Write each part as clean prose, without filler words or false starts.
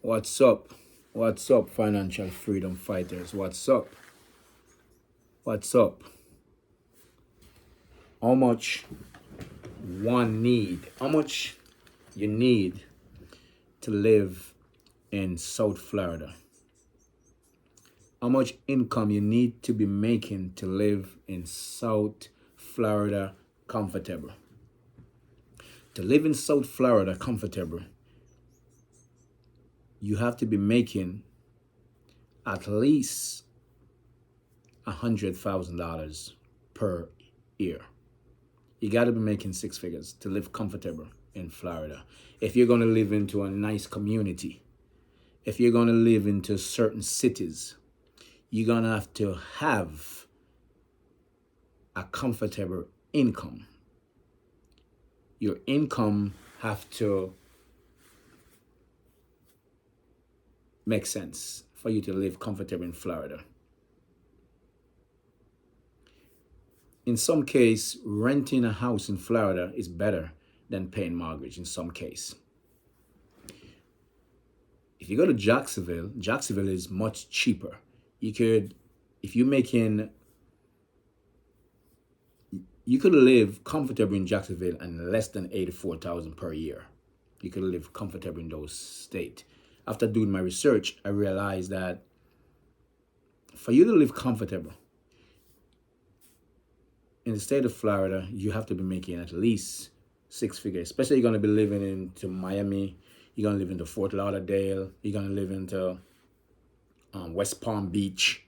What's up? What's up, financial freedom fighters? What's up? What's up? How much how much you need to live in South Florida? How much income you need to be making to live in South Florida comfortable? To live in South Florida comfortable, you have to be making at least $100,000 per year. You got to be making six figures to live comfortable in Florida. If you're going to live into a nice community, if you're going to live into certain cities, you're going to have a comfortable income. Your income have to make sense for you to live comfortable in Florida. In some case, renting a house in Florida is better than paying mortgage in some case. If you go to Jacksonville is much cheaper. You could live comfortable in Jacksonville and less than $84,000 per year. You could live comfortable in those states. After doing my research, I realized that for you to live comfortable in the state of Florida, you have to be making at least six figures. Especially you're going to be living into Miami, you're going to live into Fort Lauderdale, you're going to live into West Palm Beach.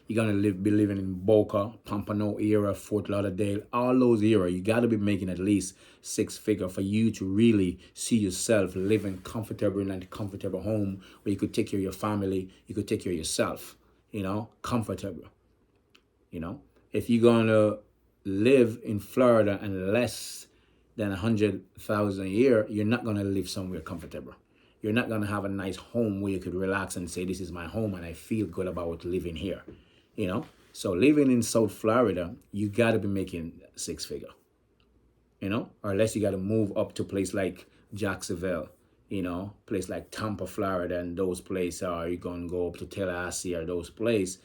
You're going to be living in Boca, Pompano area, Fort Lauderdale, all those areas. You got to be making at least six figures for you to really see yourself living comfortable in a comfortable home where you could take care of your family, you could take care of yourself, comfortable. If you're going to live in Florida and less than 100,000 a year, you're not going to live somewhere comfortable. You're not going to have a nice home where you could relax and say, this is my home and I feel good about living here. So living in South Florida, you got to be making six figure, or unless you got to move up to a place like Jacksonville, place like Tampa, Florida, and those places, or you're going to go up to Tallahassee or those places,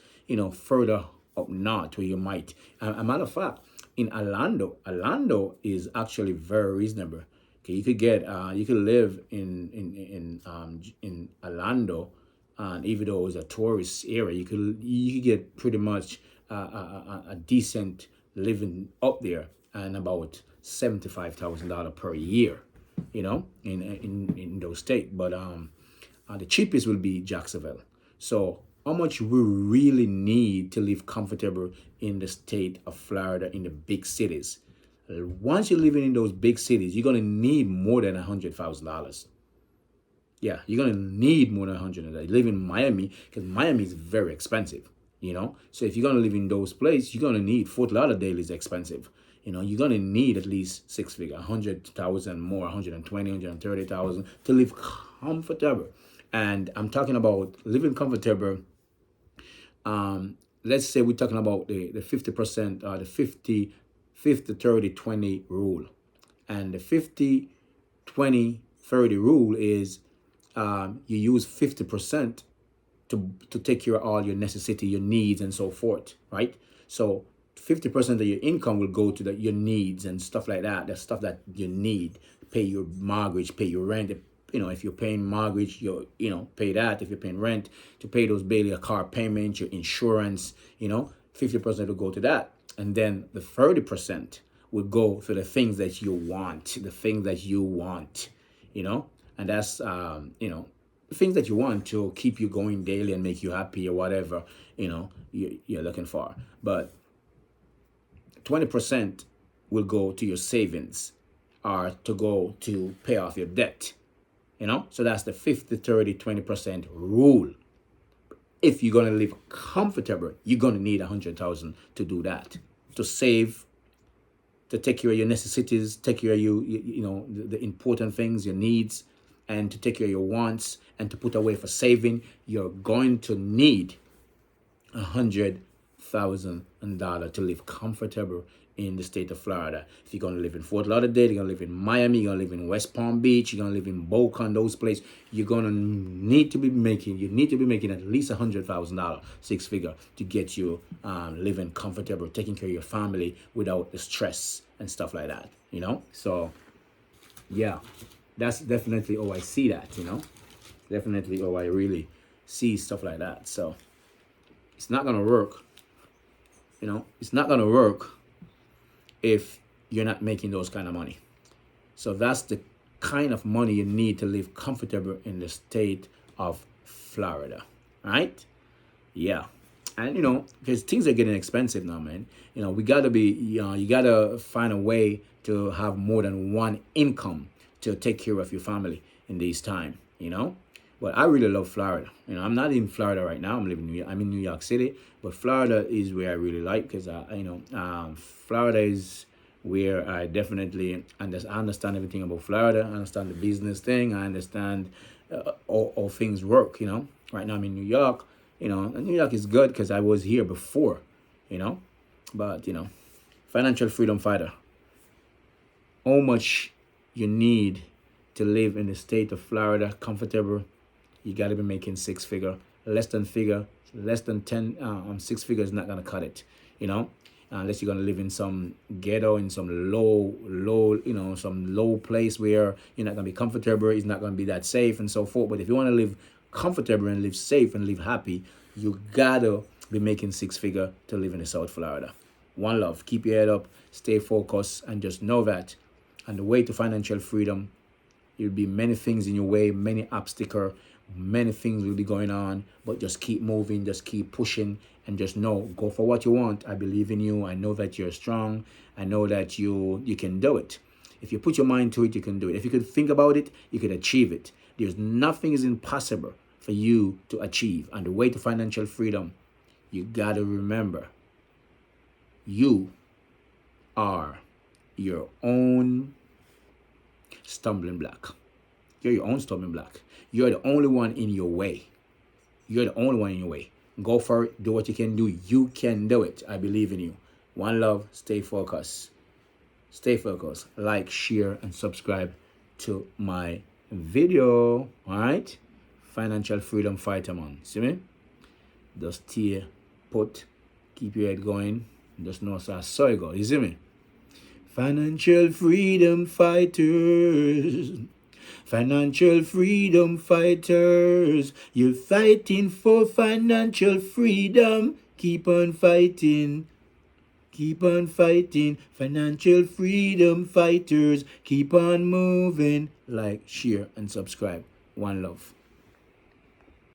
further up north where you might. A matter of fact, in Orlando is actually very reasonable. Okay, you could live in Orlando. And even though it's a tourist area, you could get pretty much a decent living up there, and about $75,000 per year, in those states. But the cheapest will be Jacksonville. So how much we really need to live comfortable in the state of Florida in the big cities? Once you're living in those big cities, you're gonna need more than $100,000. Yeah, you're gonna need more than 100. Live in Miami, because Miami is very expensive. So if you're gonna live in those places, you're gonna need Fort Lauderdale is expensive. You're gonna need at least six figure, 100,000 more, 120, 130,000 to live comfortable. And I'm talking about living comfortable. Let's say we're talking about the 50%, the 50, 30, 20 rule. And the 50, 20, 30 rule is you use 50% to take care of all your necessity, your needs, and so forth, right? So 50% of your income will go to your needs and stuff like that. The stuff that you need. Pay your mortgage, pay your rent. If you're paying mortgage, pay that. If you're paying rent, to pay those daily car payments, your insurance, 50% will go to that. And then the 30% will go for the things that you want, and that's, things that you want to keep you going daily and make you happy or whatever, you're looking for. But 20% will go to your savings or to go to pay off your debt, So that's the 50, 30, 20% rule. If you're going to live comfortable, you're going to need 100,000 to do that, to save, to take care of your necessities, take care of the important things, your needs, and to take care of your wants, and to put away for saving. You're going to need $100,000 to live comfortable in the state of Florida. If you're going to live in Fort Lauderdale, you're going to live in Miami, you're going to live in West Palm Beach, you're going to live in Boca, and those places, you're going to need to be making at least $100,000, six figure, to get you living comfortable, taking care of your family without the stress and stuff like that, you know? So, yeah, that's definitely how I see that, you know? Definitely how I really see stuff like that. So, it's not going to work, you know? It's not going to work if you're not making those kind of money. So that's the kind of money you need to live comfortable in the state of Florida, right? Yeah. And, you know, because things are getting expensive now, man. You know, we got to be, you got to find a way to have more than one income to take care of your family in this time, you know? But I really love Florida. You know, I'm not in Florida right now. I'm in New York City. But Florida is where I really like, because, Florida is where I definitely understand everything about Florida. I understand the business thing. I understand all things work, you know. Right now I'm in New York. You know, and New York is good because I was here before, you know. But, you know, financial freedom fighter, how much you need to live in the state of Florida comfortable? You got to be making six figure. Less than 10, six figures is not going to cut it, you know, unless you're going to live in some ghetto, in some low, some low place where you're not going to be comfortable. It's not going to be that safe and so forth. But if you want to live comfortable and live safe and live happy, you got to be making six figure to live in the South Florida. One love. Keep your head up, stay focused, and just know that on the way to financial freedom, there'll be many things in your way, many obstacles, many things will be going on, but just keep moving, just keep pushing, and just know, go for what you want. I believe in you. I know that you're strong. I know that you can do it. If you put your mind to it, you can do it. If you could think about it, you could achieve it. There's nothing is impossible for you to achieve. And the way to financial freedom, you got to remember, you are your own stumbling block. You're your own stumbling block. You're the only one in your way. You're the only one in your way. Go for it. Do what you can do. You can do it. I believe in you. One love. Stay focused. Stay focused. Like, share, and subscribe to my video. All right? Financial freedom fighter, man. See me? Just stay put. Keep your head going. Just know so you go. You see me? Financial freedom fighters. Financial freedom fighters, you're fighting for financial freedom. Keep on fighting. Keep on fighting. Financial freedom fighters, keep on moving. Like, share, and subscribe. One love.